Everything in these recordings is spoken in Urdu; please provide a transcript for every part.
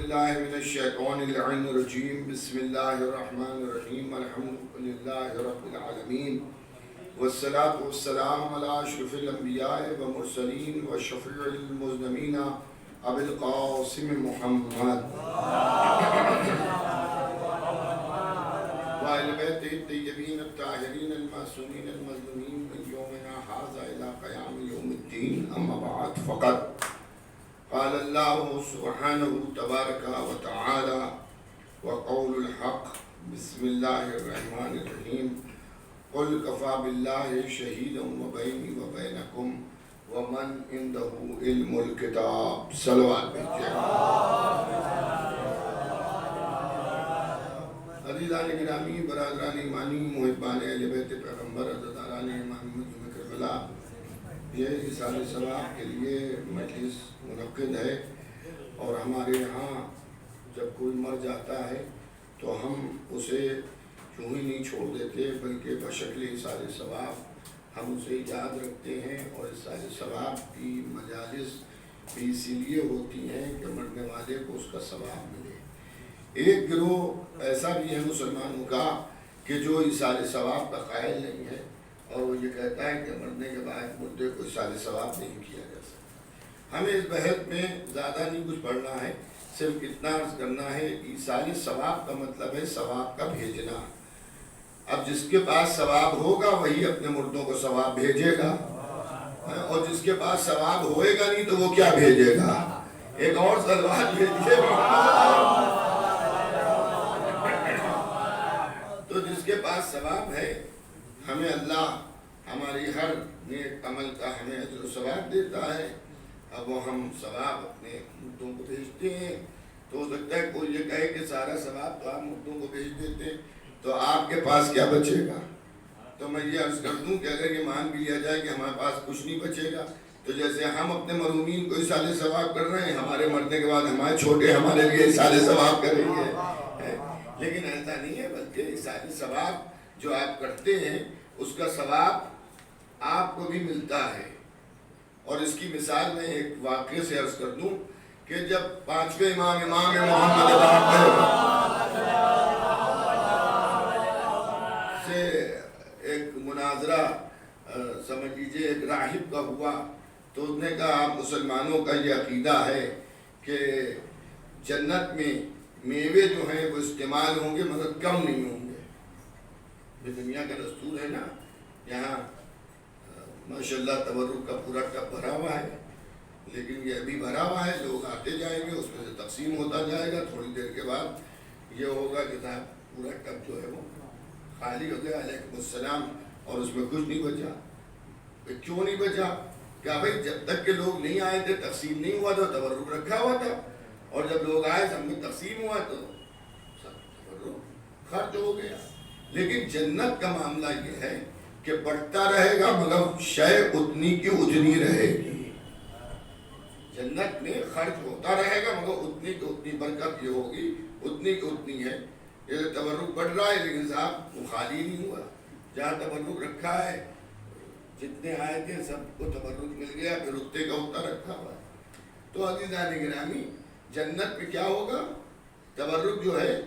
باللہ من الشیطان اللعین الرجیم بسم اللہ الرحمن الرحیم الحمدللہ رب العالمین والصلاة والسلام علی اشرف الانبیاء والمرسلین وشفیع المذنبین ابی القاسم محمد وآل بیتہ الطیبین الطاہرین المعصومین المظلومین من یومنا ھذا الی قیام یوم الدین اما بعد فقط قال الله سبحانه تبارك وتعالى وقول الحق بسم الله الرحمن الرحيم قل كفى بالله شهيدا وبيني وبينكم ومن عنده علم الكتاب صلوات عزیزان گرامی، برادران ایمانی، محبان اہل بیت پیغمبر، عزیزان امام مجمع کربلا، یہ اِصال ثواب کے لیے مجلس منعقد ہے اور ہمارے یہاں جب کوئی مر جاتا ہے تو ہم اسے یوں ہی نہیں چھوڑ دیتے بلکہ بشکل اِصال ثواب ہم اسے یاد رکھتے ہیں اور اِصال ثواب کی مجالس بھی اسی لیے ہوتی ہیں کہ مرنے والے کو اس کا ثواب ملے۔ ایک گروہ ایسا بھی ہے مسلمانوں کا کہ جو اِصال ثواب کا قائل نہیں ہے اور وہ یہ کہتا ہے کہ مرنے کے بعد مردے کو اِصال ثواب نہیں کیا جا سکتا۔ ہمیں اس بحث میں زیادہ نہیں کچھ پڑھنا ہے، صرف اتنا عرض کرنا ہے اِصال ثواب کا مطلب ہے ثواب کا بھیجنا۔ اب جس کے پاس ثواب ہوگا وہی اپنے مردوں کو ثواب بھیجے گا، اور جس کے پاس ثواب ہوئے گا نہیں تو وہ کیا بھیجے گا؟ ایک اور صلوات بھیجیے۔ تو جس کے پاس ثواب ہے ہمیں اللہ ہماری ہر نیک عمل کا ہمیں اجر و ثواب دیتا ہے۔ اب وہ ہم ثواب اپنے مردوں کو بھیجتے ہیں تو ہو سکتا ہے کوئی یہ کہے کہ سارا ثواب تو آپ مردوں کو بھیج دیتے ہیں تو آپ کے پاس کیا بچے گا؟ تو میں یہ عرض کر دوں کہ اگر یہ مان بھی لیا جائے کہ ہمارے پاس کچھ نہیں بچے گا تو جیسے ہم اپنے مرحومین کو اِصال ثواب کر رہے ہیں، ہمارے مرنے کے بعد ہمارے چھوٹے ہمارے لیے اِصال ثواب کریں گے، لیکن ایسا نہیں ہے، بلکہ اِصال ثواب جو آپ کرتے ہیں اس کا ثواب آپ کو بھی ملتا ہے۔ اور اس کی مثال میں ایک واقعے سے عرض کر دوں کہ جب پانچویں امام محمد سے ایک مناظرہ سمجھ لیجئے ایک راہب کا ہوا تو اس نے کہا آپ مسلمانوں کا یہ عقیدہ ہے کہ جنت میں میوے جو ہیں وہ استعمال ہوں گے مگر کم نہیں ہوں گے۔ یہ دنیا کا دستور ہے نا، یہاں ماشاءاللہ تبرک کا پورا ٹب بھرا ہوا ہے، لیکن یہ ابھی بھرا ہوا ہے، لوگ آتے جائیں گے، اس میں سے تقسیم ہوتا جائے گا، تھوڑی دیر کے بعد یہ ہوگا کہ صاحب پورا ٹب جو ہے وہ خالی ہو گیا، علیکم السلام، اور اس میں کچھ نہیں بچا۔ کیوں نہیں بچا؟ کہا بھائی جب تک کہ لوگ نہیں آئے تھے تقسیم نہیں ہوا تھا، تبرک رکھا ہوا تھا، اور جب لوگ آئے سب میں تقسیم ہوا تو سب تبرک خرچ ہو گیا۔ لیکن جنت کا معاملہ یہ ہے کہ بڑھتا رہے گا مگر شے اتنی کی اتنی رہے گی۔ جنت میں خرچ ہوتا رہے گا مگر اتنی کی اتنی برکت یہ ہوگی، اتنی کی اتنی ہے۔ یہ تبرک بڑھ رہا ہے لیکن صاحب وہ خالی نہیں ہوا، جہاں تبرک رکھا ہے جتنے آئے تھے سب کو تبرک مل گیا، پھر اتنے کا اتنا رکھا ہوا ہے۔ تو عزیزان گرامی، جنت میں کیا ہوگا؟ تبرک جو ہے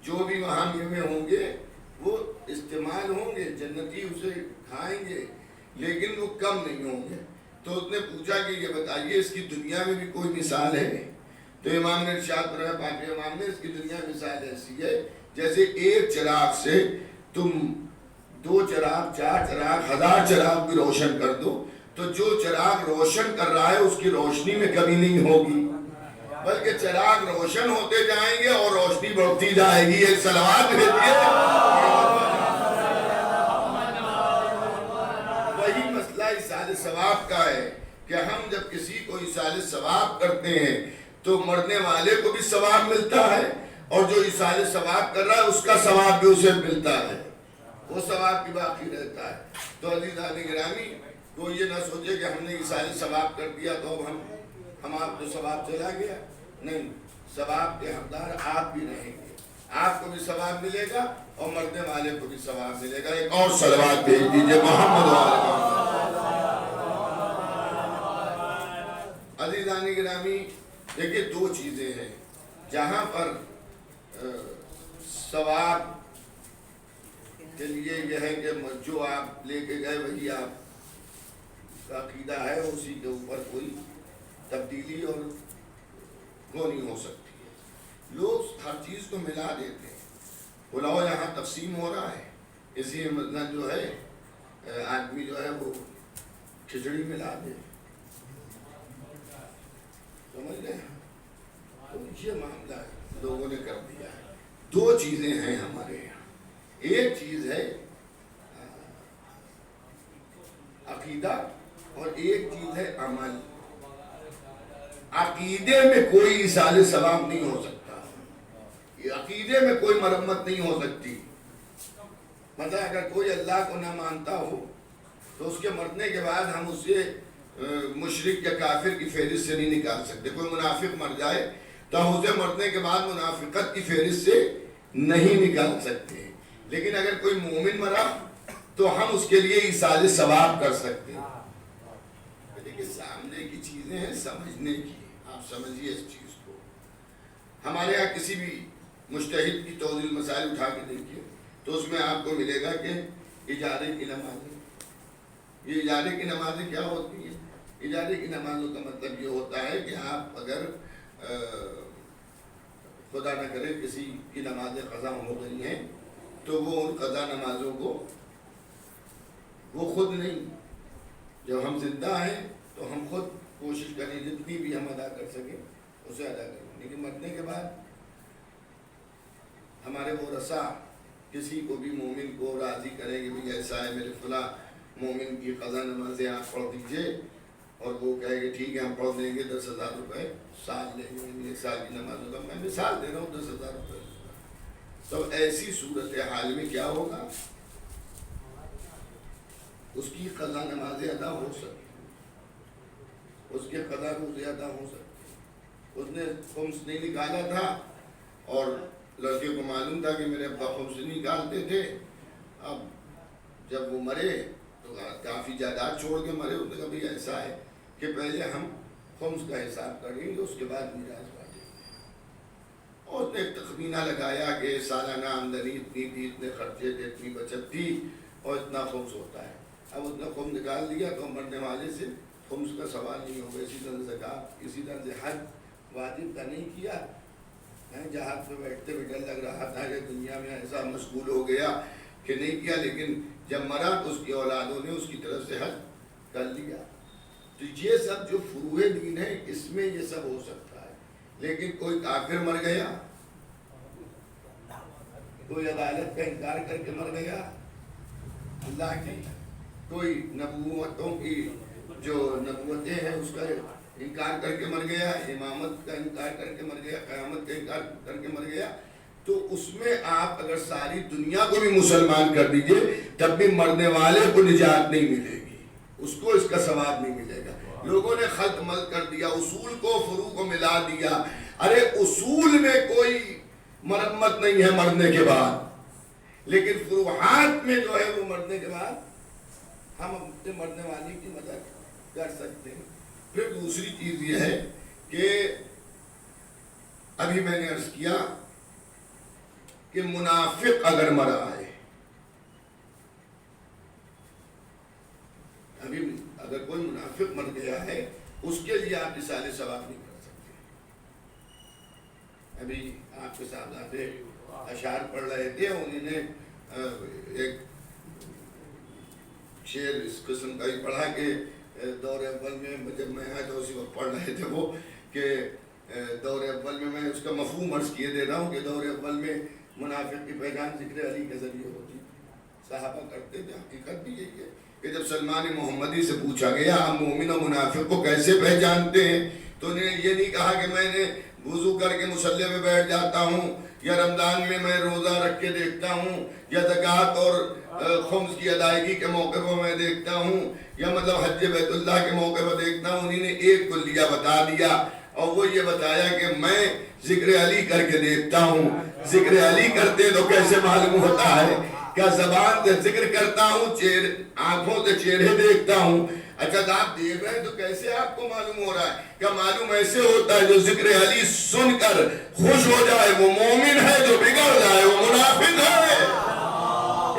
جو بھی وہاں میوے ہوں گے وہ استعمال ہوں گے، جنتی اسے کھائیں گے، لیکن وہ کم نہیں ہوں گے۔ تو اس نے پوچھا کہ یہ بتائیے اس کی دنیا میں بھی کوئی مثال ہے؟ تو امام نے ارشاد فرمایا، پانچویں امام نے، اس کی دنیا میں مثال ایسی ہے جیسے ایک چراغ سے تم 2 چراغ 4 چراغ 1000 چراغ بھی روشن کر دو تو جو چراغ روشن کر رہا ہے اس کی روشنی میں کمی نہیں ہوگی، بلکہ چراغ روشن ہوتے جائیں گے اور روشنی بڑھتی جائے گی۔ ایک صلوات بھیجیے۔ وہی مسئلہ اِصال ثواب کا ہے کہ ہم جب کسی کو اِصال ثواب کرتے ہیں تو مرنے والے کو بھی ثواب ملتا ہے اور جو اِصال ثواب کر رہا ہے اس کا ثواب بھی اسے ملتا ہے، وہ ثواب بھی باقی رہتا ہے۔ تو عزیزان گرامی، کوئی یہ نہ سوچے کہ ہم نے اِصال ثواب کر دیا تو اب ہم آپ کو ثواب چلا گیا، نہیں، ثواب کے حقدار آپ بھی رہیں گے، آپ کو بھی ثواب ملے گا اور مرنے والے کو بھی ثواب ملے گا۔ ایک اور صلوات بھیج دیجئے محمد عزیزان گرامی، دیکھیے 2 چیزیں ہیں، جہاں پر ثواب کے لیے یہ ہے کہ جو آپ لے کے گئے وہی آپ کا عقیدہ ہے، اسی کے اوپر کوئی تبدیلی اور وہ نہیں ہو سکتی ہے۔ لوگ ہر چیز کو ملا دیتے ہیں، پلاؤ یہاں تقسیم ہو رہا ہے، اسی مطلب جو ہے آدمی جو ہے وہ کھچڑی ملا دے، سمجھ گئے؟ تو یہ معاملہ لوگوں نے کر دیا ہے۔ دو چیزیں ہیں ہمارے یہاں، ایک چیز ہے عقیدہ اور ایک چیز ہے عمل۔ عقیدے میں کوئی ایصال ثواب نہیں ہو سکتا، عقیدے میں کوئی مرمت نہیں ہو سکتی۔ مطلب اگر کوئی اللہ کو نہ مانتا ہو تو اس کے مرنے کے بعد ہم اسے مشرک یا کافر کی فہرست سے نہیں نکال سکتے۔ کوئی منافق مر جائے تو ہم اسے مرنے کے بعد منافقت کی فہرست سے نہیں نکال سکتے، لیکن اگر کوئی مومن مرا تو ہم اس کے لیے ایصال ثواب کر سکتے ہیں۔ دیکھیے سامنے کی چیزیں ہیں سمجھنے کی، آپ سمجھیے اس چیز کو۔ ہمارے یہاں کسی بھی مجتہد کی توضیح مسائل اٹھا کے دیکھیے تو اس میں آپ کو ملے گا کہ اجارے کی نمازیں، یہ اجارے کی نمازیں کیا ہوتی ہیں؟ اجارے کی نمازوں کا مطلب یہ ہوتا ہے کہ آپ اگر خدا نہ کرے کسی کی نمازیں قضا ہو گئی ہیں تو وہ ان قضا نمازوں کو وہ خود نہیں، جب ہم زندہ ہیں تو ہم خود کوشش کریں جتنی بھی ہم ادا کر سکیں اسے ادا کریں، لیکن مرنے کے بعد ہمارے وہ رسا کسی کو بھی مومن کو راضی کریں کہ بھی ایسا ہے میرے فلاں مومن کی قضا نمازیں آپ پڑھ دیجئے، اور وہ کہے کہ ٹھیک ہے ہم پڑھ دیں گے 10,000 روپے سال لیں گے، ایک سال کی نمازوں کا میں مثال دے رہا ہوں 10,000 روپے۔ تو ایسی صورتحال میں کیا ہوگا؟ اس کی قضا نمازیں ادا ہو سکتی، اس کے قضا روزے ادا ہو سکتے۔ اس نے خمس نہیں نکالا تھا اور لڑکے کو معلوم تھا کہ میرے ابا خمس نہیں نکالتے تھے، اب جب وہ مرے تو کافی جائیداد چھوڑ کے مرے، اس نے کہا بھی ایسا ہے کہ پہلے ہم خمس کا حساب کریں گے اس کے بعد میراث بانٹیں گے، اور اس نے ایک تخمینہ لگایا کہ سالانہ آمدنی اتنی تھی، اتنے خرچے تھے، اتنی بچت تھی اور اتنا خمس ہوتا ہے۔ اب اس نے خمس نکال دیا تو مرنے والے سے خمس کا سوال نہیں ہوگا۔ اسی طرح زکوٰۃ، اسی طرح سے حج واجب کا نہیں کیا، جہاز پہ بیٹھتے ہوئے ڈر لگ رہا تھا کہ دنیا میں ایسا مشغول ہو گیا کہ نہیں کیا، لیکن جب مرا تو اس کی اولادوں نے اس کی طرف سے حج کر لیا۔ تو یہ سب جو فروع دین ہے اس میں یہ سب ہو سکتا ہے، لیکن کوئی کافر مر گیا، کوئی عدالت کا انکار کر کے مر گیا، اللہ کی کوئی نبوتوں کی جو نبوتیں ہیں اس کا انکار کر کے مر گیا، امامت کا انکار کر کے مر گیا، قیامت کا انکار کر کے مر گیا، تو اس میں آپ اگر ساری دنیا کو بھی مسلمان کر دیجئے تب بھی مرنے والے کو نجات نہیں ملے گی، اس کو اس کا ثواب نہیں ملے گا۔ لوگوں نے خلط ملط کر دیا، اصول کو فروع کو ملا دیا۔ ارے اصول میں کوئی مرمت نہیں ہے مرنے کے بعد، لیکن فروحات میں جو ہے وہ مرنے کے بعد ہم اپنے مرنے والے کی مدد کر سکتے ہیں۔ پھر دوسری چیز یہ ہے کہ ابھی میں نے عرض کیا کہ منافق اگر مرا ہے، ابھی اگر کوئی منافق مر گیا ہے اس کے لیے آپ ایصال ثواب نہیں کر سکتے۔ ابھی آپ کے صاحبزادے اشعار پڑھ رہے تھے، انہوں نے ایک شعر اس قسم کا ہی پڑھا کہ دور اول میں جب میں آیا تو اسی وقت پڑھ رہے تھے وہ کہ دور اول میں اس کا مفہوم عرض کیے دے رہا ہوں کہ دور اول میں منافق کی پہچان ذکر علی کے ذریعے ہوتی، صحابہ کرتے تھے، حقیقت بھی یہی ہے کہ جب سلمان محمدی سے پوچھا گیا آپ مومن و منافق کو کیسے پہچانتے ہیں تو انہوں نے یہ نہیں کہا کہ میں نے وضو کر کے مصلی میں بیٹھ جاتا ہوں، یا رمضان میں میں روزہ رکھ کے دیکھتا ہوں، یا زکوٰۃ اور خمس کی ادائیگی کے موقع پر میں دیکھتا ہوں، یا مطلب حج بیت اللہ کے موقع پر دیکھتا ہوں۔ انہوں نے ایک کلیہ بتا دیا اور وہ یہ بتایا کہ میں ذکر علی کر کے دیکھتا ہوں۔ ذکر علی کرتے تو کیسے معلوم ہوتا ہے؟ کیا زبان سے ذکر کرتا ہوں، آنکھوں سے چہرے دیکھتا ہوں، اچھا آپ دیکھ رہے ہیں تو کیسے آپ کو معلوم ہو رہا ہے؟ کیا معلوم ایسے ہوتا ہے جو ذکر علی سن کر خوش ہو جائے وہ مومن ہے، جو بگڑ جائے وہ منافق ہے۔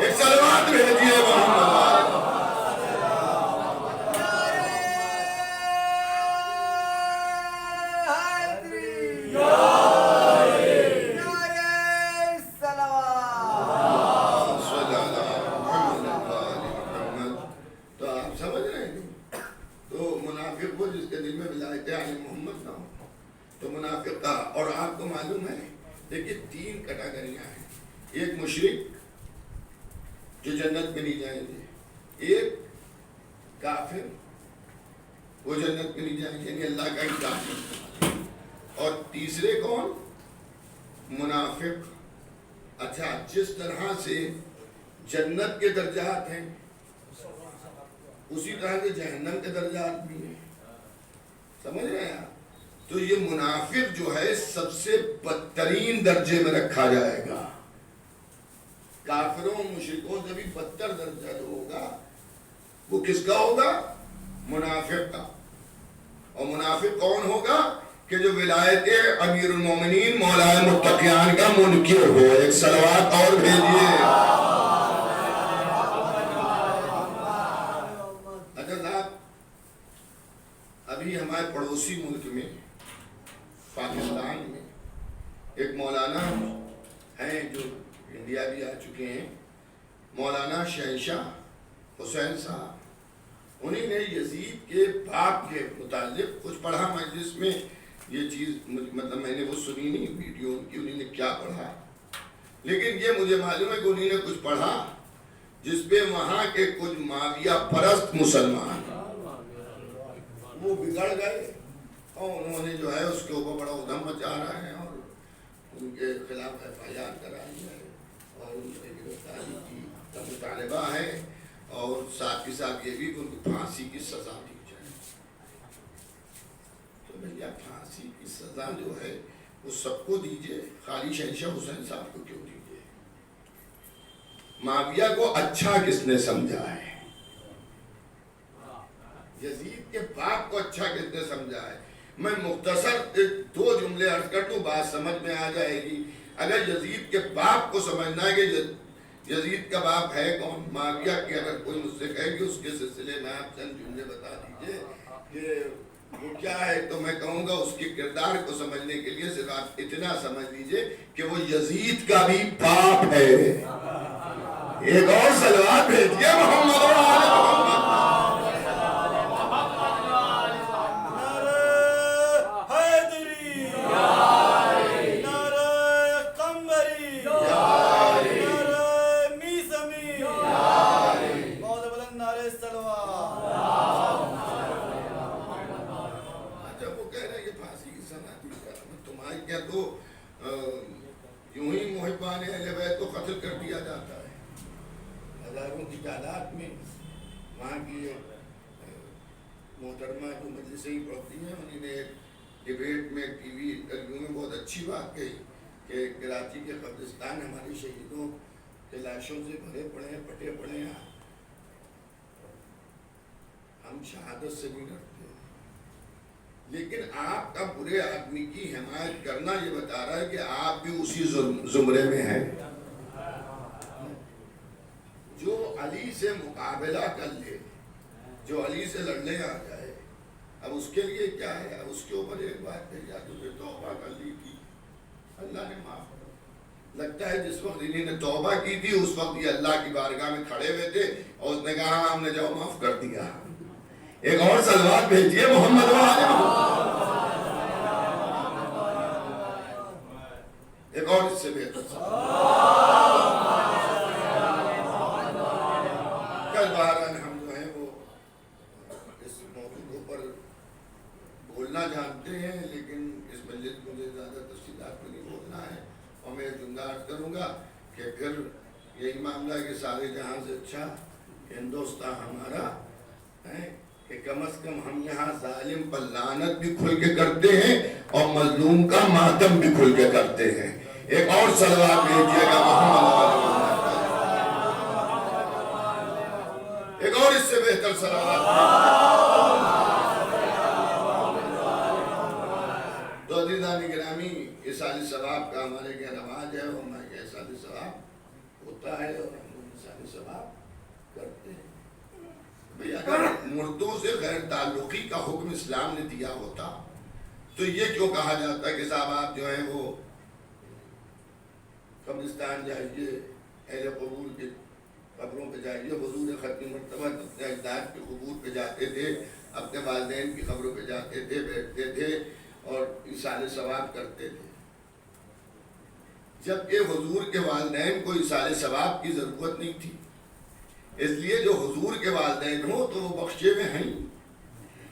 ایک صلوات بھیجیے محمد۔ تو منافق کا، اور آپ کو معلوم ہے دیکھیے 3 کیٹیگریاں ہیں۔ ایک مشرک جو جنت میں نہیں جائیں گے، ایک کافر وہ جنت میں نہیں جائیں گے، یعنی اللہ کا انکار کرنے والے، اور تیسرے کون؟ منافق۔ اچھا جس طرح سے جنت کے درجات ہیں اسی طرح سے جہنم کے درجات بھی ہیں، سمجھ رہے ہیں آپ؟ تو یہ منافق جو ہے سب سے بدترین درجے میں رکھا جائے گا۔ کافروں مشرکوں سے بھی بدتر درجہ جو ہوگا وہ کس کا ہوگا؟ منافق کا۔ اور منافق کون ہوگا؟ کہ جو ولایت امیر المومنین مولا متقیان کا منکر ہو۔ ایک صلوات اور بھیجیے۔ اچھا صاحب، ابھی ہمارے پڑوسی ملک میں پاکستان میں ایک مولانا ہیں جو انڈیا بھی آ چکے ہیں، مولانا شہنشاہ حسین صاحب۔ انہیں نے یزید کے باپ کے متعلق کچھ پڑھا، مجلس میں یہ چیز مطلب میں نے وہ سنی نہیں ویڈیو ان کی، انہیں نے کیا پڑھا، لیکن یہ مجھے معلوم ہے کہ انہیں نے کچھ پڑھا جس پہ وہاں کے کچھ معاویہ پرست مسلمان وہ بگڑ گئے، اور انہوں نے جو ہے اس کے اوپر بڑا ادھم مچا رہا ہے، اور ان کے خلاف FIR کرائی ہے، اور ان کی گرفتاری کی مطالبہ ہے، اور ساتھ ہی ساتھ یہ بھی کہ ان کو پھانسی کی سزا دی جائے۔ تو بھیا پھانسی کی سزا جو ہے وہ سب کو دیجئے، خالی شہنشاہ حسین صاحب کو کیوں دیجئے؟ معاویہ کو اچھا کس نے سمجھا ہے؟ یزید کے باپ کو اچھا کس نے سمجھا ہے؟ میں مختصر 2 جملے عرض کر دوں، بات سمجھ میں آ جائے گی۔ اگر یزید کے باپ کو سمجھنا ہے کہ یزید کا باپ ہے کون، معاویہ کی، اگر کوئی مجھ سے کہے کہ اس کے سلسلے میں آپ چند جملے بتا دیجئے کہ وہ کیا ہے، تو میں کہوں گا اس کے کردار کو سمجھنے کے لیے صرف آپ اتنا سمجھ لیجئے کہ وہ یزید کا بھی باپ ہے۔ ایک اور صلوات بھیجیے محمد و آل محمد۔ یوں ہی محبان اہل بیت کو قتل کر دیا جاتا ہے، ہزاروں کی تعداد میں۔ وہاں کی محترمہ جو مجلس ہی پڑھتی ہیں، انہوں نے ڈیبیٹ میں ٹی وی انٹرویو میں بہت اچھی بات کہی کہ کراچی کے قبرستان ہمارے شہیدوں کے لاشوں سے بھرے پڑے ہیں، پٹے پڑے ہیں، ہم شہادت سے نہیں ڈرتے، لیکن آپ کا برے آدمی کی حمایت کرنا یہ بتا رہا ہے کہ آپ بھی اسی زمرے میں ہیں۔ جو علی سے مقابلہ کر لے، جو علی سے لڑنے آ جائے، اب اس کے لیے کیا ہے؟ اب اس کے اوپر ایک بات کہی جاتی ہے، توبہ کر لی تھی اللہ نے معاف کر۔ لگتا ہے جس وقت انہیں نے توبہ کی تھی اس وقت یہ اللہ کی بارگاہ میں کھڑے ہوئے تھے، اور اس نے کہا ہم نے جو معاف کر دیا۔ ایک اور صلوات بھیجیے محمد و آل محمد۔ ایک اور اس سے بہتر کل بہرحال ہم جو ہیں وہ اس موضوع پر بولنا جانتے ہیں، لیکن اس مجلس میں مجھے زیادہ تفصیلات میں نہیں بولنا ہے، اور میں جملہ عرض کروں گا کہ پھر یہی معاملہ کہ سارے جہاں سے اچھا ہندوستان ہمارا ہے، کہ کم از کم ہم یہاں ظالم پر لعنت بھی کھل کے کرتے ہیں اور مظلوم کا ماتم بھی کھل کے کرتے ہیں۔ ایک اور صلوات بھیجیے گا محمد۔ ایک اور اس سے بہتر کر صلوات. تو عزیزان گرامی اصال ثواب کا ہمارے کیا رواج ہے، اور ہمارے اصال ثواب ہوتا ہے اور ہم اصال ثواب کرتے ہیں. بھئی اگر مردوں سے غیر تعلقی کا حکم اسلام نے دیا ہوتا تو یہ کیوں کہا جاتا ہے کہ صاحب آپ جو ہیں وہ قبرستان جائیے، اہل قبور کے قبروں پہ جائیے. حضور ختم مرتبہ اپنے اجداد کے قبور پہ جاتے تھے، اپنے والدین کی قبروں پہ جاتے تھے، بیٹھتے تھے اور ایصال ثواب کرتے تھے. جبکہ حضور کے والدین کو ایصال ثواب کی ضرورت نہیں تھی، اس لیے جو حضور کے والدین ہوں تو وہ بخشے ہوئے ہیں.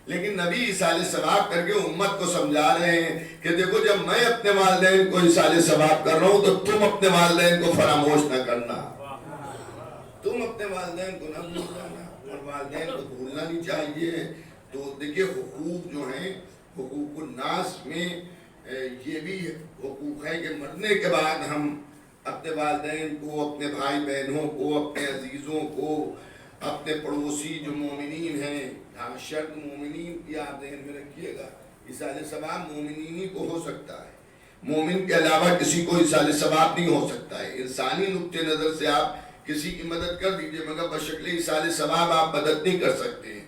لیکن نبی ایصال ثواب کر کے امت کو سمجھا رہے ہیں کہ دیکھو جب میں اپنے والدین کو ایصال ثواب کر رہا ہوں تو تم اپنے والدین کو فراموش نہ کرنا، تم اپنے والدین کو نہ بھول جانا، اور والدین کو بھولنا نہیں چاہیے. تو دیکھیے حقوق جو ہیں، حقوق الناس میں یہ بھی حقوق ہے کہ مرنے کے بعد ہم اپنے والدین کو، اپنے بھائی بہنوں کو، اپنے عزیزوں کو، اپنے پڑوسی جو مومنین ہیں، شرط مومنین کی آپ ذہن میں رکھیے گا. ایصال ثواب مومنین ہی کو ہو سکتا ہے، مومن کے علاوہ کسی کو ایصال ثواب نہیں ہو سکتا ہے. انسانی نقطۂ نظر سے آپ کسی کی مدد کر دیجئے مگر بشکل ایصال ثواب آپ مدد نہیں کر سکتے.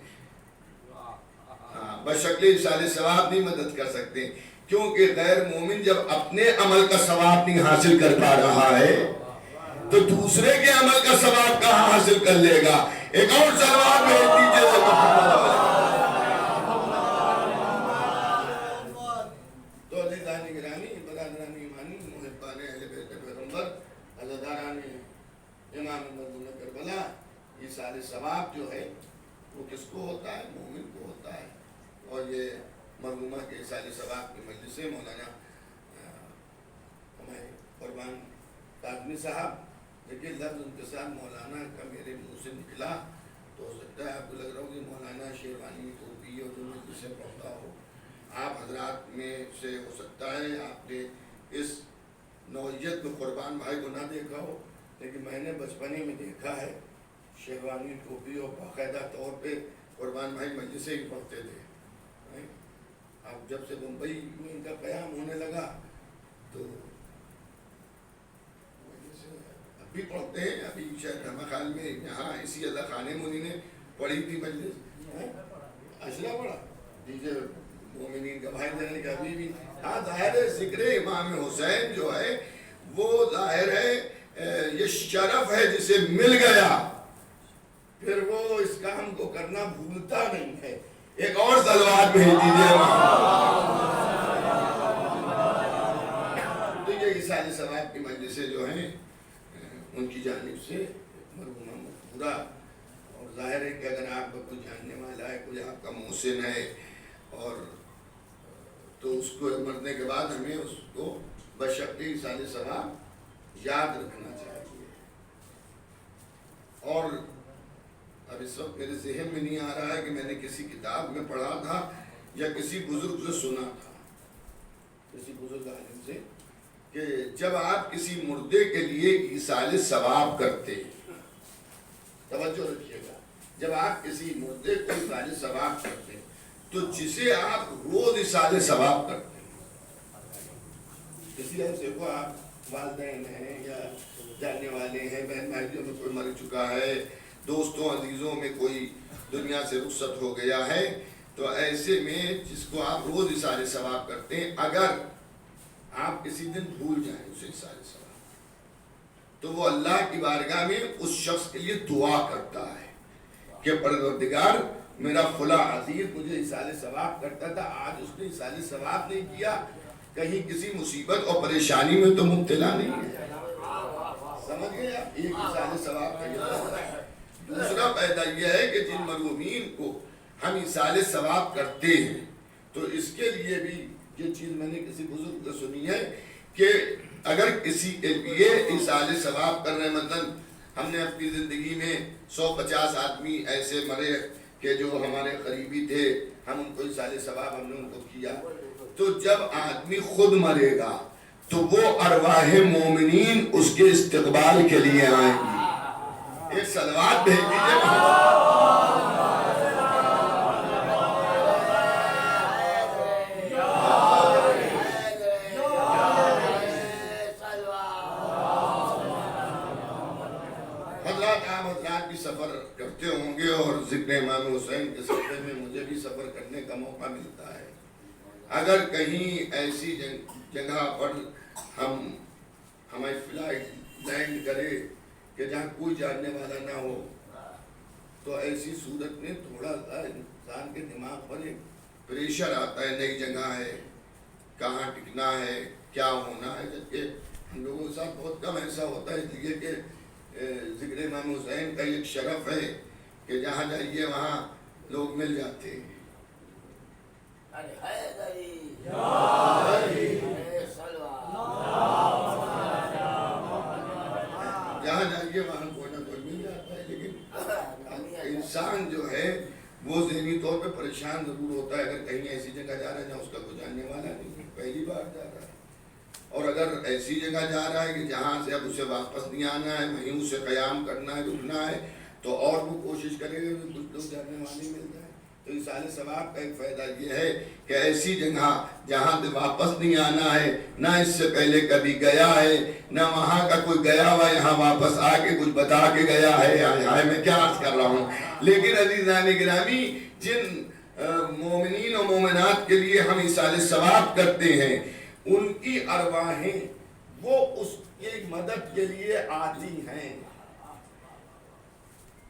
بشکل ایصال ثواب نہیں مدد کر سکتے، کیونکہ غیر مومن جب اپنے عمل کا ثواب نہیں حاصل کر پا رہا ہے تو دوسرے کے عمل کا ثواب کہاں حاصل کر لے گا. ایک اور صلوات بھیج دیجیے تو عزیزان گرامی، برادران ایمانی، محبان اہل بیت پیغمبر، عزاداران امام مظلوم کربلا، ایصال ثواب جو ہے وہ کس کو ہوتا ہے؟ مومن کو ہوتا ہے. اور یہ مرحومہ کے ایصال ثواب کی مجلس سے مولانا ہمارے قربان کاظمی صاحب، لیکن لفظ ان کے ساتھ مولانا کا میرے منہ سے نکلا تو ہو سکتا ہے آپ کو لگ رہا ہو کہ مولانا شیروانی ٹوپی اور جو مجلس سے پڑھتا ہو. آپ حضرات میں سے ہو سکتا ہے آپ نے اس نوعیت میں قربان بھائی کو نہ دیکھا ہو، لیکن میں نے بچپنے میں دیکھا ہے شیروانی ٹوپی اور باقاعدہ طور پہ قربان بھائی مجلسیں ہی پڑھتے تھے. اب جب سے ممبئی میں ان کا قیام ہونے لگا تو اب بھی پڑھتے ہیں. ابھی شاید ہمارے خیال میں یہاں اسی اللہ خانے منی نے پڑھی تھی مجلس، اشرا پڑھا دیجیے مومنین کا بھائی دینے کا ابھی بھی. ہاں ظاہر ہے ذکر امام حسین جو ہے وہ ظاہر ہے یہ شرف ہے جسے مل گیا پھر وہ اس کام کو کرنا بھولتا نہیں ہے. ایک اور صلوات بھیج دیجیے. تو یہ ایصال ثواب کی مجلسیں جو ہیں ان کی جانب سے مرحومہ مغفورہ، اور ظاہر ہے کہ اگر آپ کا کوئی جاننے والا ہے، کوئی آپ کا محسن ہے اور تو اس کو مرنے کے بعد ہمیں اس کو بشکل ایصال ثواب یاد رکھنا چاہیے. اور اب اس وقت میرے ذہن میں نہیں آ رہا ہے کہ میں نے کسی کتاب میں پڑھا تھا یا کسی بزرگ سے سنا تھا، کسی بزرگ عالم سے، کہ جب آپ کسی مردے کے لیے ایصال ثواب کرتے ہیں، توجہ رکھیے گا، جب آپ کسی مردے کو ایصال ثواب کرتے ہیں تو جسے آپ روز ایصال ثواب کرتے ہیں، کسی ایسے کو آپ والدین ہیں یا جاننے والے ہیں، بہن بھائیوں میں کوئی مر چکا ہے، دوستوں عزیزوں میں کوئی دنیا سے رخصت ہو گیا ہے، تو ایسے میں جس کو آپ روز ایصال ثواب کرتے ہیں، اگر آپ کسی دن بھول جائیں اسے ایصال ثواب تو وہ اللہ کی بارگاہ میں اس شخص کے لیے دعا کرتا ہے کہ پروردگار میرا فلاں عزیز مجھے ایصال ثواب کرتا تھا، آج اس نے ایصال ثواب نہیں کیا، کہیں کسی مصیبت اور پریشانی میں تو مبتلا نہیں ہے. سمجھ گئے آپ؟ ایک ایصال ثواب کا یہ. دوسرا پیدا یہ ہے کہ جن مرحومین کو ہم ایصال ثواب کرتے ہیں تو اس کے لیے بھی یہ چیز میں نے کسی بزرگ سے سنی ہے کہ اگر کسی کے لیے ایصال ثواب کر رہے ہیں، مثلا ہم نے اپنی زندگی میں 150 آدمی ایسے مرے کہ جو ہمارے قریبی تھے، ہم ان کو ایصال ثواب ہم نے ان کو کیا، تو جب آدمی خود مرے گا تو وہ ارواح مومنین اس کے استقبال کے لیے آئیں گی. ایک صلوات بھیج دیجیے. ذکر امام حسین کے صدقے میں مجھے بھی سفر کرنے کا موقع ملتا ہے. اگر کہیں ایسی جگہ پر ہمیں فلائٹ لینڈ کرے کہ جہاں کوئی جاننے والا نہ ہو تو ایسی صورت میں تھوڑا سا انسان کے دماغ پر ایک پریشر آتا ہے. نئی جگہ ہے, کہاں ٹکنا ہے, کیا ہونا ہے, جبکہ ہم لوگوں کے ساتھ بہت کم ایسا ہوتا ہے, اس لیے کہ ذکر امام حسین کا ایک شرف ہے کہ جہاں جائیے وہاں لوگ مل جاتے ہیں. جہاں جائیے وہاں کوئی نہ کوئی مل جاتا ہے, لیکن انسان جو ہے وہ ذہنی طور پہ پریشان ضرور ہوتا ہے اگر کہیں ایسی جگہ جا رہا ہے جہاں اس کا کوئی جاننے والا نہیں, پہلی بار جا رہا ہے. اور اگر ایسی جگہ جا رہا ہے کہ جہاں سے اب اسے واپس نہیں آنا ہے, وہیں اسے قیام کرنا ہے, رکنا ہے, تو اور وہ کوشش کرے گا کہ کچھ لوگ جاننے والے مل جائیں. تو ایصال ثواب کا ایک فائدہ یہ ہے کہ ایسی جگہ جہاں سے واپس نہیں آنا ہے, نہ اس سے پہلے کبھی گیا ہے, نہ وہاں کا کوئی گیا ہوا یہاں واپس آ کے کچھ بتا کے گیا ہے. میں کیا عرض کر رہا ہوں, لیکن عزیزان گرامی جن مومنین و مومنات کے لیے ہم ایصال ثواب کرتے ہیں ان کی ارواحیں وہ اس کی مدد کے لیے آتی ہیں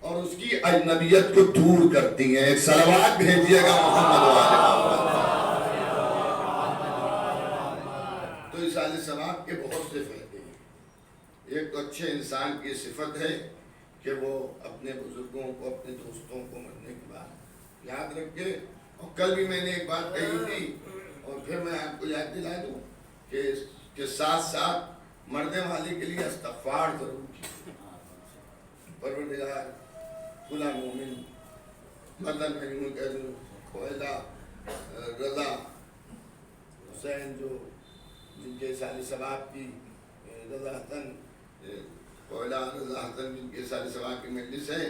اور اس کی اجنبیت کو دور کرتی ہیں. ایک صلوات بھیجیے گا محمد والے. تو ایصال ثواب کے بہت سے فائدے ہیں. ایک تو اچھے انسان کی صفت ہے کہ وہ اپنے بزرگوں کو, اپنے دوستوں کو مرنے کے بعد یاد رکھے. اور کل بھی میں نے ایک بات کہی تھی اور پھر میں آپ کو یاد دلا دوں کہ ساتھ ساتھ مرنے والے کے لیے استغفار ضرور کیجیے. پروردگار کھلا مومن مدن میں کہہ دوں کوئلہ رضا حسین جو جن کے ایصال ثواب کی رضا حسن کوئلہ رضا حسن جن کے ایصال ثواب کی مجلس ہے,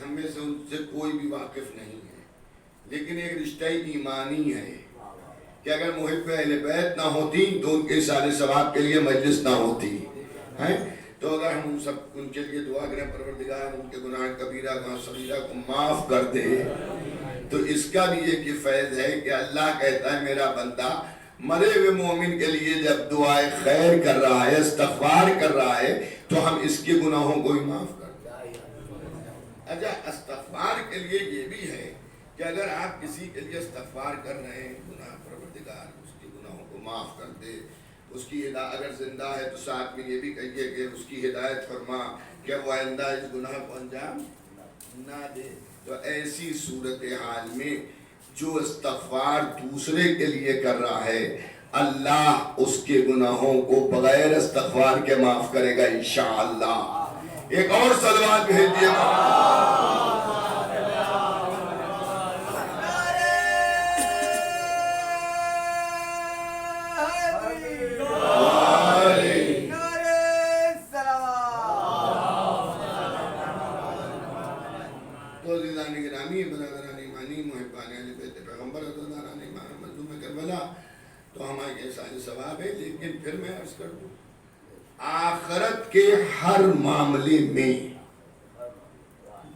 ہم میں سے ان سے کوئی بھی واقف نہیں ہے, لیکن ایک رشتہ ایمانی ہے کہ اگر محب اہل بیت نہ ہوتی تو ان کے ایصال ثواب کے لیے مجلس نہ ہوتی ہے. تو اگر ہم سب ان کے لیے دعا کریں پروردگار ان کے گناہ کبیرہ گناہ صغیرہ کو معاف کر دے, تو اس کا بھی ایک فیض ہے کہ اللہ کہتا ہے میرا بندہ مرے ہوئے مومن کے لیے جب دعائے خیر کر رہا ہے, استغفار کر رہا ہے, تو ہم اس کے گناہوں کو ہی معاف کر دیں. اچھا, استغفار کے لیے یہ بھی ہے کہ اگر آپ کسی کے لیے استغفار کر رہے ہیں, گناہ پروردگار اس کے گناہوں کو معاف کر دے, اس کی اگر زندہ ہے تو ساتھ میں یہ بھی کہیے کہ اس کی ہدایت فرما کہ وہ آئندہ اس گناہ کو انجام نہ دے. تو ایسی صورتحال میں جو استغفار دوسرے کے لیے کر رہا ہے اللہ اس کے گناہوں کو بغیر استغفار کے معاف کرے گا انشاءاللہ. ایک اور صلوات بھیجیے گا. تو ہمارے ایصال ثواب ہے, لیکن پھر میں عرض کر دوں آخرت کے ہر معاملے میں,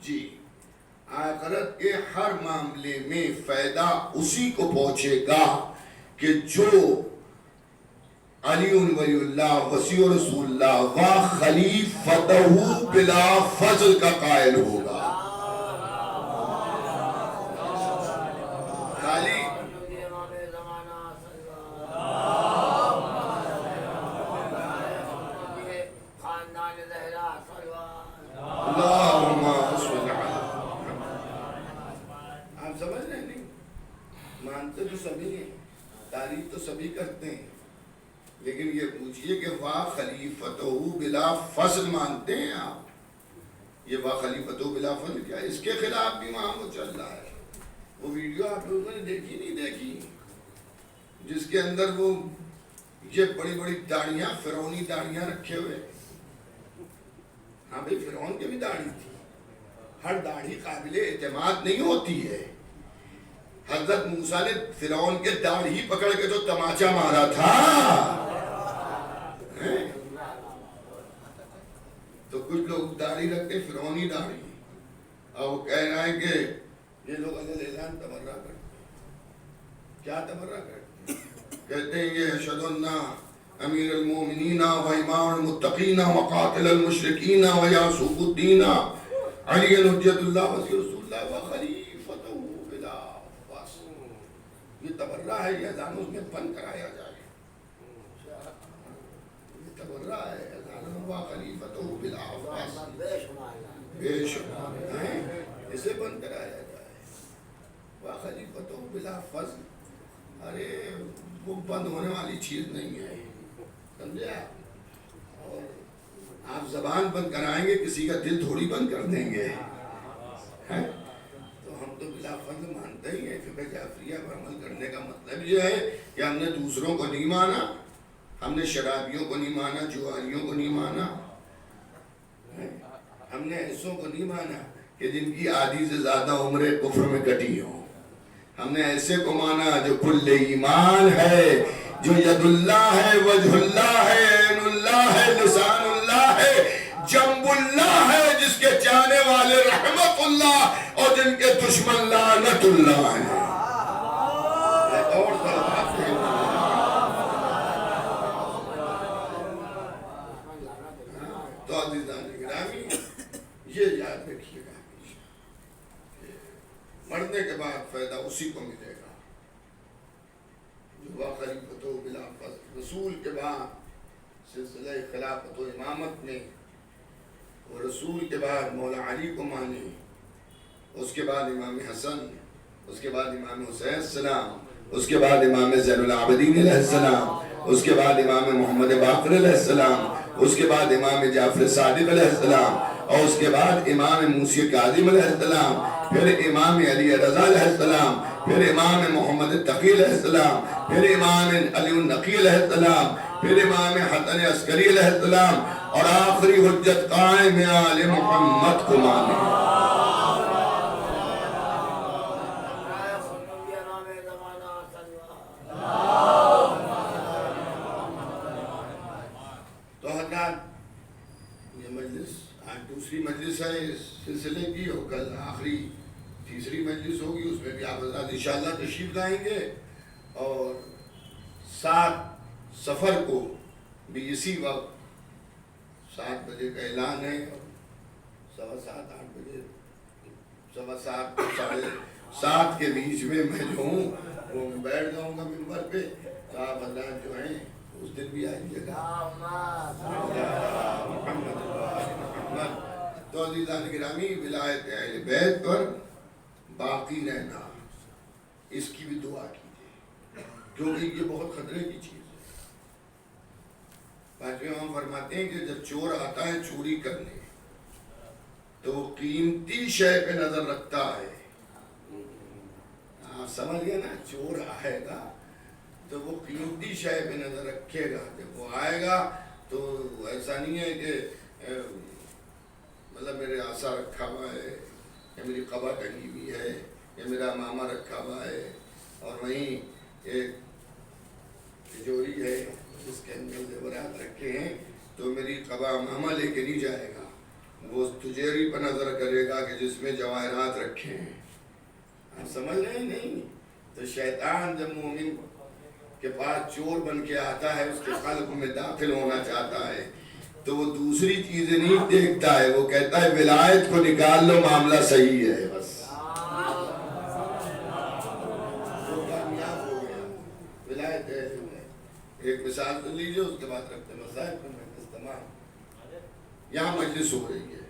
جی آخرت کے ہر معاملے میں فائدہ اسی کو پہنچے گا کہ جو علی ولی اللہ وصی رسول اللہ و خلیفتہ بلا فضل کا قائل ہوگا. مانتے تو سبھی ہیں, تعریف تو سبھی کرتے ہیں, لیکن یہ پوچھئے کہ واہ خلیفتہ بلا فضل مانتے ہیں آپ؟ یہ واہ خلیفتہ بلا فضل کیا ہے؟ اس کے خلاف بھی وہاں وہ چل رہا ہے. وہ ویڈیو آپ لوگوں نے دیکھی نہیں دیکھی جس کے اندر وہ یہ بڑی بڑی داڑیاں, فرعونی داڑیاں رکھے ہوئے. ہاں بھئی فرعون کی بھی داڑھی تھی, ہر داڑھی قابل اعتماد نہیں ہوتی ہے. حضرت موسیٰ نے فرعون کے داڑھی پکڑ کے تو تماچا مارا تھا. تو کچھ لوگ داڑھی رکھتے فرعونی داڑھی, اور وہ کہہ رہا ہے کہ یہ لوگ علیہ اعلان تبرہ کرتے ہیں. کیا تبرہ کرتے ہیں؟ کہتے ہیں یہ اشہد ان امیر المومنین و امام المتقین و قاتل المشرکین و یاسوق الدین علی حجت اللہ ولی رسول اللہ و خلیفتہ بلا عباس. یہ تبرہ ہے، یہ اذان اس میں بند کرایا جائے. یہ تبرہ ہے اذان و خلیفتہ بلا عباس، بے شمار ہیں، اسے بند کرایا جائے. و خلیفتہ بلا فضل، ارے وہ بند ہونے والی چیز نہیں ہے، سمجھے آپ؟ اور آپ زبان بند کرائیں گے، کسی کا دل تھوڑی بند کر دیں گے. تو ہم تو بلا فضل مانتے ہی ہیں. فقہ جعفریہ پر عمل کرنے کا مطلب یہ ہے کہ ہم نے دوسروں کو نہیں مانا، ہم نے شرابیوں کو نہیں مانا، جواریوں کو نہیں مانا، ہم نے ایسوں کو نہیں مانا کہ جن کی آدھی سے زیادہ عمریں کفر میں کٹی ہوں. ہم نے ایسے کو مانا جو کل ایمان ہے، جو ید اللہ ہے، وجہ اللہ ہے، عین اللہ ہے، لسان اللہ ہے، جنب اللہ ہے، جس کے چاہنے والے رحمت اللہ اور جن کے دشمن لعنت اللہ ہے. اور تو عزیزان گرامی یہ یاد رکھیے گا، مرنے کے بعد فائدہ اسی کو ملے گا جو خلیفۃ بلا فضل. رسول کے بعد سلسلہ خلافت و امامت میں وہ رسول کے بعد مولا علی کو مانے، اس کے بعد امام حسن، اس کے بعد امام حسین السلام، اس کے بعد امام زین العابدین علیہ السلام، اس کے بعد امام محمد باقر علیہ السلام، اس کے بعد امام جعفر صادق علیہ السلام، اور اس کے بعد امام موسی کاظم علیہ السلام، پھر امام علی رضا علیہ السلام، پھر امام محمد تقی علیہ السلام، پھر امام علی النقی علیہ السلام، پھر امام حسن عسکری علیہ السلام، اور آخری حجت قائم آل محمد کو مانے. تو حضرات یہ مجلس آج دوسری مجلس ہے اس سلسلے کی، اور کل آخری تیسری مجلس ہوگی، اس میں بھی آپ حضرات انشاءاللہ تشریف لائیں گے. اور 7 صفر کو بھی اسی وقت 7 بجے کا اعلان ہے، اور 7:15 8 بجے 7:15 7:30 کے بیچ میں جو ہوں وہ بیٹھ جاؤں گا منبر پہ. تو آپ حضرات جو ہیں اس دن بھی آئیے گا. تو عزیزان گرامی ولایت اہل بیت پر باقی رہنا، اس کی بھی دعا کیجیے، کیونکہ یہ بہت خطرے کی چیز ہے. پانچویں امام فرماتے ہیں کہ جب چور آتا ہے چوری کرنے تو وہ قیمتی شے پہ نظر رکھتا ہے. آپ سمجھ گئے نا، چور آئے گا تو وہ قیمتی شے پہ نظر رکھے گا. جب وہ آئے گا تو ایسا نہیں ہے کہ مطلب میرے عصا رکھا ہوا ہے، یا میری قبا ٹنگی ہوئی ہے، یا میرا ماما رکھا ہوا ہے، اور وہیں ایک تجوری ہے جس کے اندر زیورات رکھے ہیں، تو میری قبا ماما لے کے نہیں جائے گا. وہ تجیری پر نظر کرے گا کہ جس میں جواہرات رکھے ہیں. آپ سمجھ رہے ہیں نہیں؟ تو شیطان جب مومن کے پاس چور بن کے آتا ہے، اس کے قلب میں داخل ہونا چاہتا ہے، تو وہ دوسری چیزیں نہیں دیکھتا ہے، وہ کہتا ہے ولایت کو نکال لو، معاملہ صحیح ہے. بس وہ کامیاب ہو گیا. ولایت ہے. ایک مثال تو لیجیے، اس کے بعد رکھتے مسائل پر مجلس تمام. یہاں مجلس ہو رہی ہے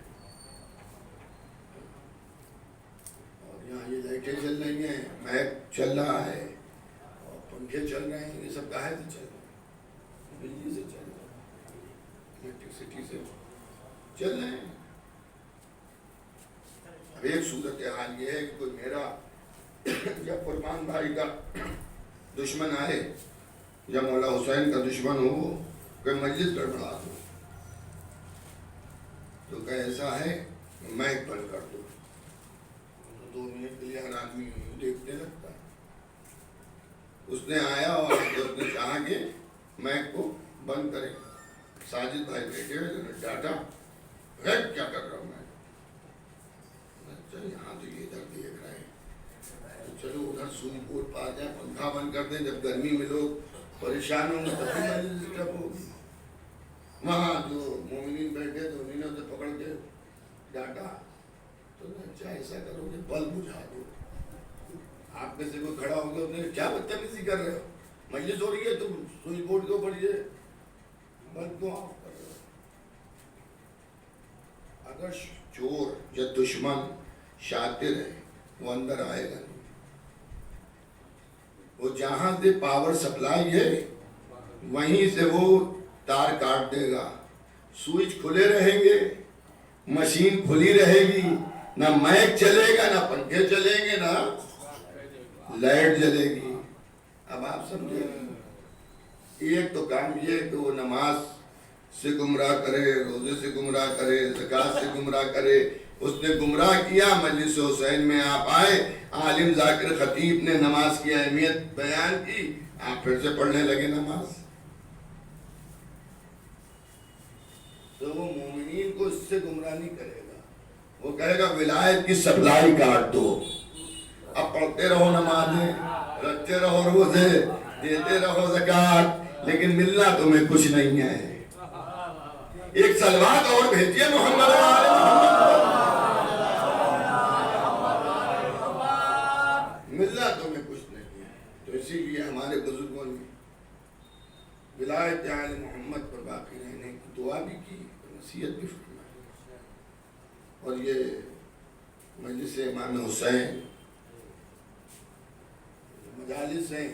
اور یہاں یہ لائٹیں چل رہی ہیں، میک چل رہا ہے، اور پنکھے چل رہے ہیں. یہ سب کہاں سے چل رہے ہیں؟ بجلی سے چل رہے ہیں، الیکٹرسٹی سے چل رہے ہیں. اب ایک صورتحال یہ ہے کہ کوئی میرا یا قربان بھائی کا دشمن آئے یا مولا حسین کا دشمن ہو، کوئی مجلس گڑبڑا دو، تو کہ ایسا ہے میک بند کر دو. 2 منٹ کے لیے ہر آدمی دیکھنے لگتا ہے. اس نے آیا اور اس نے چاہا کہ میک کو بند کرے. ساجد بھائی بیٹھے ہوئے ڈاٹا، کیا کر رہا ہوں میں؟ اچھا یہاں تو یہ ادھر دیکھ رہے ہیں، تو چلو ادھر سوئی بورڈ پا جائیں، پنکھا بند کر دیں، جب گرمی میں لوگ پریشان ہوں گے تب بھی مجلس ڈسٹرب ہوگی۔ وہاں جو مومنین بیٹھے تو انہوں نے اسے پکڑ کے ڈانٹا، تو اچھا ایسا کرو کہ بلب بجھا دو۔ آپ میں سے کوئی کھڑا ہوگا، انہوں نے کیا بدتمیزی کر رہے ہو، مجلس ہو رہی ہے تم سوئچ بورڈ کے اوپر یہ بلب کو آف کر رہے ہو۔ اگر چور یا دشمن شاطر ہے وہ اندر آئے گا نہیں، وہ جہاں سے پاور سپلائی ہے وہیں سے وہ تار کاٹ دے گا، سوئچ کھلے رہیں گے، مشین کھلی رہے گی، نہ مائک چلے گا، نہ پنکھے چلیں گے، نہ لائٹ جلے گی۔ اب آپ سمجھیں، ایک تو کام یہ ہے کہ وہ نماز سے گمراہ کرے، روزے سے گمراہ کرے، زکوٰۃ سے گمراہ کرے، اس نے گمراہ کیا۔ مجلس حسین میں آپ آئے، عالم ذاکر خطیب نے نماز کی اہمیت بیان کی، آپ پھر سے پڑھنے لگے نماز۔ تو وہ مومنین کو اس سے گمراہ نہیں کرے گا، وہ کہے گا ولایت کی سپلائی کاٹ دو، اب پڑھتے رہو نمازیں، رکھتے رہو روزے، دیتے رہو زکوٰۃ، لیکن ملنا تمہیں کچھ نہیں ہے۔ ایک صلوات اور بھیجیے محمد آل محمد، ملنا تمہیں کچھ نہیں ہے۔ تو اسی لیے ہمارے بزرگوں نے ولایت آل محمد پر باقی رہنے کی دعا بھی کی، نصیحت بھی فرمائی۔ اور یہ مجلس امام حسین مجالس ہیں،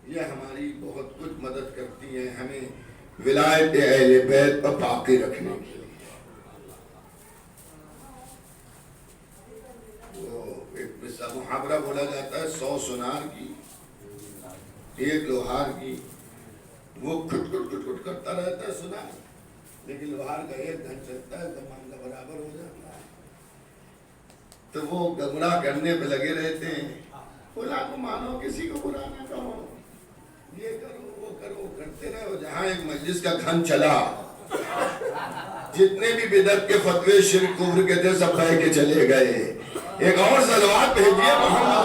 یہ ہماری بہت کچھ مدد کرتی ہیں ہمیں ولایت اہل بیت پر باقی رکھنے کے لیے۔ وہ ایک محاورہ بولا جاتا ہے، 100 سونار کی ایک لوہار کی، وہ کھٹ کھٹ کھٹ کھٹ کرتا رہتا ہے سونار، لیکن لوہار کا ایک دھن چلتا ہے زمان کا برابر ہو جاتا ہے۔ تو وہ گمراہ کرنے پہ لگے رہتے ہیں، خدا کو مانو، کسی کو برا نہ کہو، یہ کرو وہ کرو، کرتے رہو۔ جہاں ایک مجلس کا گھن چلا، جتنے بھی بدعت کے فتوے شرک کفر کے تھے سب کہہ کے چلے گئے۔ ایک اور صلوات بھیجیے محمد۔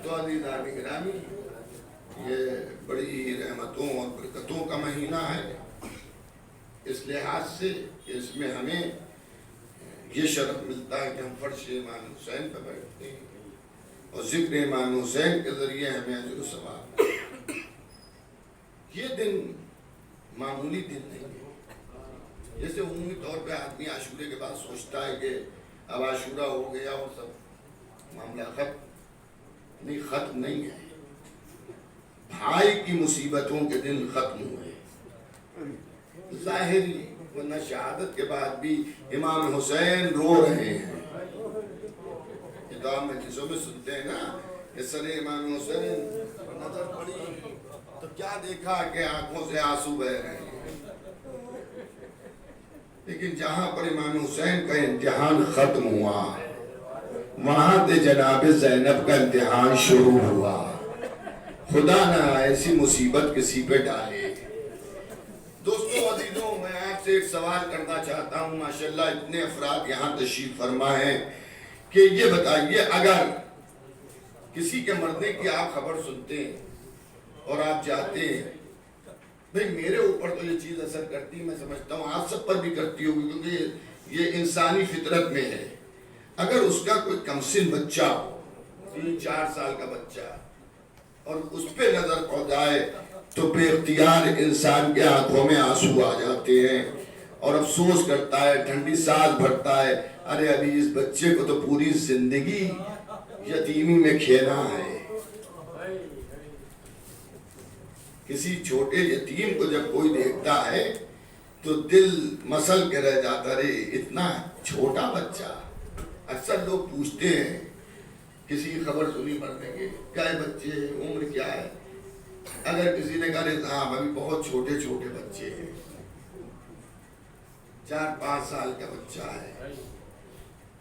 تو عزیزان گرامی، یہ بڑی رحمتوں اور برکتوں کا مہینہ ہے، اس لحاظ سے اس میں ہمیں یہ شرف ملتا ہے کہ ہم فرش امام حسین پہ بیٹھتے ہیں، اور ذکر امام حسین کے ذریعے ہمیں اجر و ثواب۔ یہ دن معمولی دن نہیں ہے، جیسے عمومی طور پہ آدمی عاشورے کے بعد سوچتا ہے کہ اب عاشورہ ہو گیا اور سب معاملہ ختم نہیں، ختم نہیں ہے۔ بھائی کی مصیبتوں کے دن ختم ہوئے، ظاہری، ورنہ شہادت کے بعد بھی امام حسین رو رہے ہیں۔ کتاب مجلسوں میں سنتے ہیں نا، اس سر امام حسین نظر پڑی تو کیا دیکھا کہ آنکھوں سے آنسو بہہ رہے ہیں۔ لیکن جہاں پر امام حسین کا امتحان ختم ہوا، وہاں سے جناب زینب کا امتحان شروع ہوا۔ خدا نہ ایسی مصیبت کسی پہ ڈالے۔ دوستوں عزیزوں، میں آپ سے ایک سوال کرنا چاہتا ہوں، ماشاءاللہ اتنے افراد یہاں تشریف فرما ہیں، کہ یہ بتائیے اگر کسی کے مرنے کی آپ خبر سنتے ہیں اور آپ جاتے ہیں، بھئی میرے اوپر تو یہ چیز اثر کرتی ہے، میں سمجھتا ہوں آپ سب پر بھی کرتی ہوگی، کیونکہ یہ انسانی فطرت میں ہے۔ اگر اس کا کوئی کمسن بچہ، 3-4 سال کا بچہ، اور اس پہ نظر پڑ جائے تو بے اختیار انسان کے آنکھوں میں آنسو آ جاتے ہیں، اور افسوس کرتا ہے، ٹھنڈی سانس بھرتا ہے، ارے ابھی اس بچے کو تو پوری زندگی یتیمی میں کھیلا ہے۔ کسی چھوٹے یتیم کو جب کوئی دیکھتا ہے تو دل مسل کے رہ جاتا، رے اتنا چھوٹا بچہ۔ اکثر لوگ پوچھتے ہیں، کسی کی خبر سنی مرنے کی، کیا ہے بچے، عمر کیا ہے؟ اگر کسی نے کہا ہاں ابھی بہت چھوٹے چھوٹے بچے ہیں، 4-5 سال کا بچہ ہے،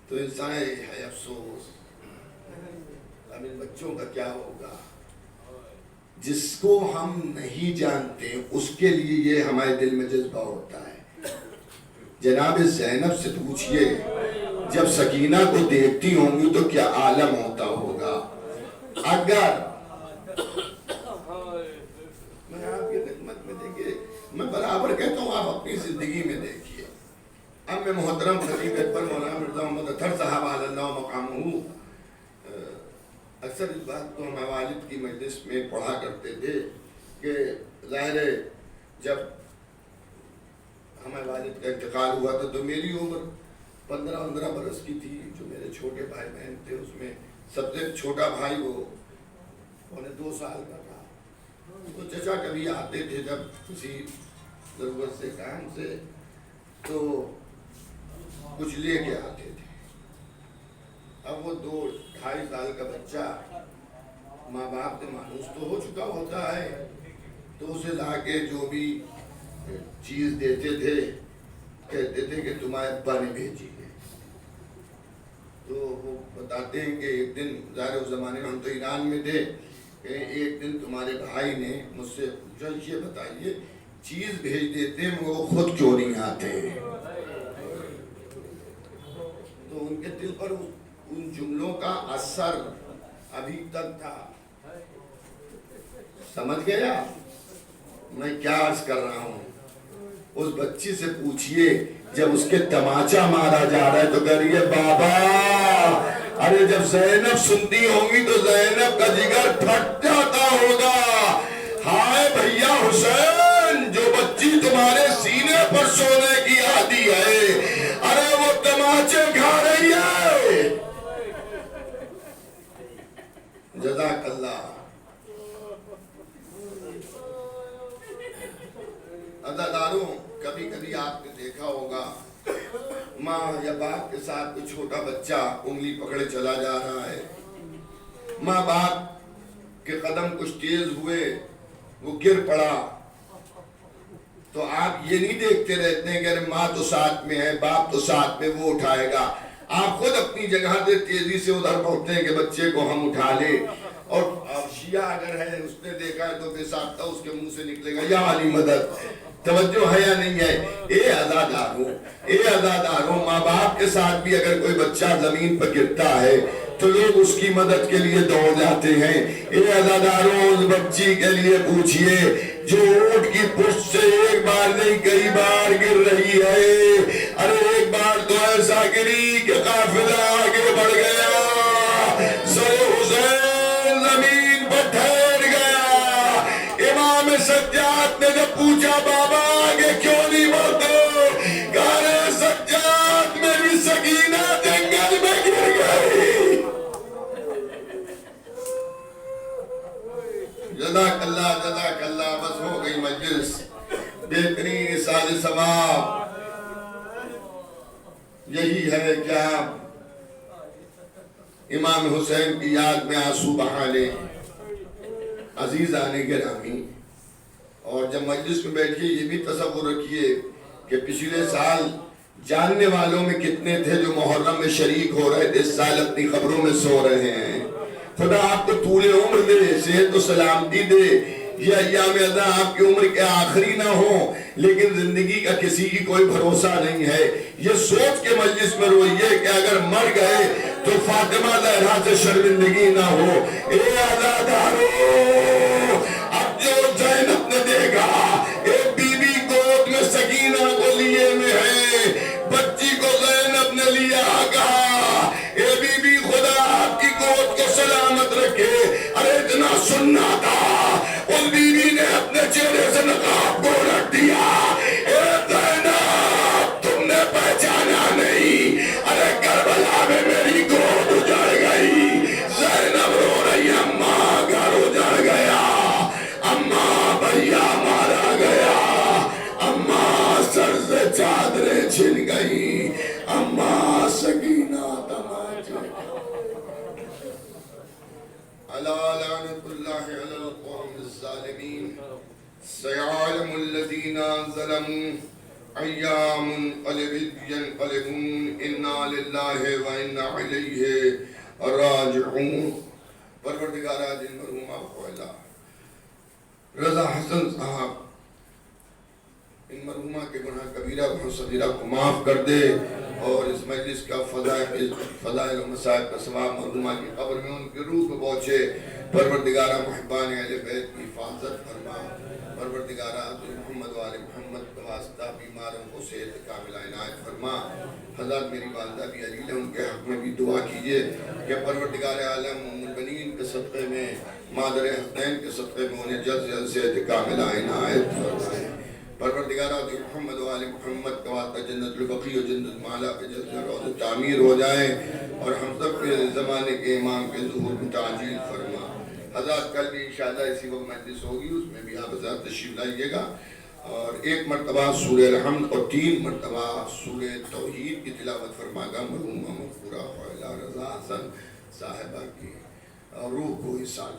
تو انسان ہے افسوس، اب ان بچوں کا کیا ہوگا۔ جس کو ہم نہیں جانتے اس کے لیے یہ ہمارے دل میں جذبہ ہوتا ہے، جناب زینب سے پوچھئے جب سکینہ کو دیکھتی ہوں گی تو کیا عالم ہوتا ہوگا. اگر میں آپ کی خدمت میں دیکھیے، میں برابر کہتا ہوں آپ اپنی زندگی میں دیکھیے. اب میں محترم خطیب اکبر مولانا مرزا محمد اطہر صاحب علی اللہ مقامہ اکثر اس بات کو ہم والد کی مجلس میں پڑھا کرتے تھے کہ ظاہر ہے جب ہمارے والد کا انتقال ہوا تھا تو میری عمر 15 برس کی تھی. جو میرے چھوٹے بھائی بہن تھے اس میں سب سے چھوٹا بھائی وہ 2 سال کا تھا. تو چچا کبھی آتے تھے جب کسی ضرورت سے کام سے تو کچھ لے کے آتے تھے. اب وہ 2-2.5 سال کا بچہ ماں باپ سے مانوس تو ہو چکا ہوتا ہے تو اسے لا کے جو بھی چیز دیتے تھے کہتے تھے کہ تمہارے ابا نے بھیجی ہے. تو وہ بتاتے ہیں کہ ایک دن ظاہر اس زمانے میں ہم تو ایران میں تھے کہ ایک دن تمہارے بھائی نے مجھ سے پوچھا یہ بتائیے چیز بھیج دیتے ہیں مگر وہ خود کیوں نہیں آتے ہیں. تو ان کے دل پر ان جملوں کا اثر ابھی تک تھا. سمجھ گیا میں کیا عرض کر رہا ہوں. اس بچی سے پوچھئے جب اس کے تماچا مارا جا رہا ہے تو کہہ رہی ہے بابا ارے جب زینب سنتی ہوں گی تو زینب کا جگر پھٹ جاتا ہوگا. ہائے بھیا حسین جو بچی تمہارے سینے پر سونے کی عادی ہے ارے وہ تماچے کھا رہی ہے. جزاک اللہ. عزاداروں کبھی کبھی آپ نے دیکھا ہوگا ماں یا باپ کے ساتھ کوئی چھوٹا بچہ انگلی پکڑے چلا جا رہا ہے. ماں باپ کے قدم کچھ تیز ہوئے وہ گر پڑا تو آپ یہ نہیں دیکھتے رہتے ہیں کہ ارے ماں تو ساتھ میں ہے باپ تو ساتھ میں وہ اٹھائے گا. آپ خود اپنی جگہ سے تیزی سے ادھر پہنچتے ہیں کہ بچے کو ہم اٹھا لیں. اور شیعہ اگر ہے اس نے دیکھا ہے تو بے ساختہ اس کے منہ سے نکلے گا یا علی مدد. توجہ ہے یا نہیں ہے؟ اے عزاداروں ماں باپ کے ساتھ بھی اگر کوئی بچہ زمین پر گرتا ہے تو لوگ اس کی مدد کے لیے دوڑ جاتے ہیں. اے عزاداروں اس بچی کے لیے پوچھئے جو اونٹ کی پشت سے ایک بار نہیں کئی بار گر رہی ہے ارے ایک بار تو ایسا گری کہ قافلہ آگے بڑھ گیا. سر حسین زمین پر ٹھہر گیا. امام سجاد نے جب پوچھا بابا آگے کیوں نہیں بڑھتے کہا سجاد میری سکینہ جنگل میں گر گئی. جزاک اللہ بس ہو گئی مجلس. بہترین سال ثواب یہی ہے کہ آپ امام حسین کی یاد میں آنسو بہا لیں. عزیزان گرامی اور جب مجلس میں بیٹھیے یہ بھی تصور رکھیے کہ پچھلے سال جاننے والوں میں کتنے تھے جو محرم میں شریک ہو رہے تھے اس سال اپنی قبروں میں سو رہے ہیں. خدا آپ کو طول عمر دے صحت و سلامتی دے. یہ ایام ادا آپ کی عمر کے آخری نہ ہوں لیکن زندگی کا کسی کی کوئی بھروسہ نہیں ہے. یہ سوچ کے مجلس میں روئیے کہ اگر مر گئے تو فاطمہ زہرا سے شرمندگی نہ ہو. اے عزادارو اب جو زینب نے دیکھا ایک بی بی گود میں سکینہ کو لیے میں ہے بچی کو زینب نے لیا کہا اے بی بی خدا آپ کی گود کو سلامت رکھے. ارے اتنا سننا تھا اس بی بی نے اپنے چہرے سے نقاب کو رکھ دیا. اے زینب تم نے پہچانا نہیں ارے کربلا میں میری گود اجڑ گئی. زینب رو رہی اماں گھر اجڑ گیا اماں بھیا مارا گیا اماں سر سے چادریں چھن گئی اماں سکینہ تماچے. الا لعنت اللہ علی القوم الظالمین. سيعلم الذين ظلموا أيام ينقلبون إنا لله وإنا إليه راجعون. پروردگار عالم مرحوم آپ کو اللہ رضا حسن صاحب ان مرحومہ کے گناہ کبیرہ و صغیرہ کو معاف کر دے اور اس مجلس کا فضائل و مصائب کا ثواب مرحومہ کی قبر میں ان کی روح کو پہنچے. پروردگارہ محبان اہل بیت کی حفاظت فرما. پروردگارہ محمد و آل محمد کا واسطہ بیماروں کو صحت کاملہ عنایت فرما. حضرات میری والدہ بھی علیل ہے، ان کے حق میں بھی دعا کیجئے کہ پروردگار عالم ام البنین کے صدقے میں، مادر حسنین کے صدقے میں انہیں جلد سے جلد صحت کاملہ عنایت فرمائے. پروردگارہ محمد و آل محمد کا واسطہ جنت البقیع و جنت المعلا پہ جلد سے روض تعمیر ہو جائیں اور ہم سب کے زمانے کے امام کے ظہور کو تعجیل فرما. حضرات کل بھی انشاءاللہ اسی وقت مجلس ہوگی، اس میں بھی آپ حضرات تشریف لائیے گا اور 1 مرتبہ سورہ الحمد اور 3 مرتبہ سورہ توحید کی تلاوت فرما گا مرحومہ مغفورہ فعلا رضا حسن صاحبہ کی روح کو اس سال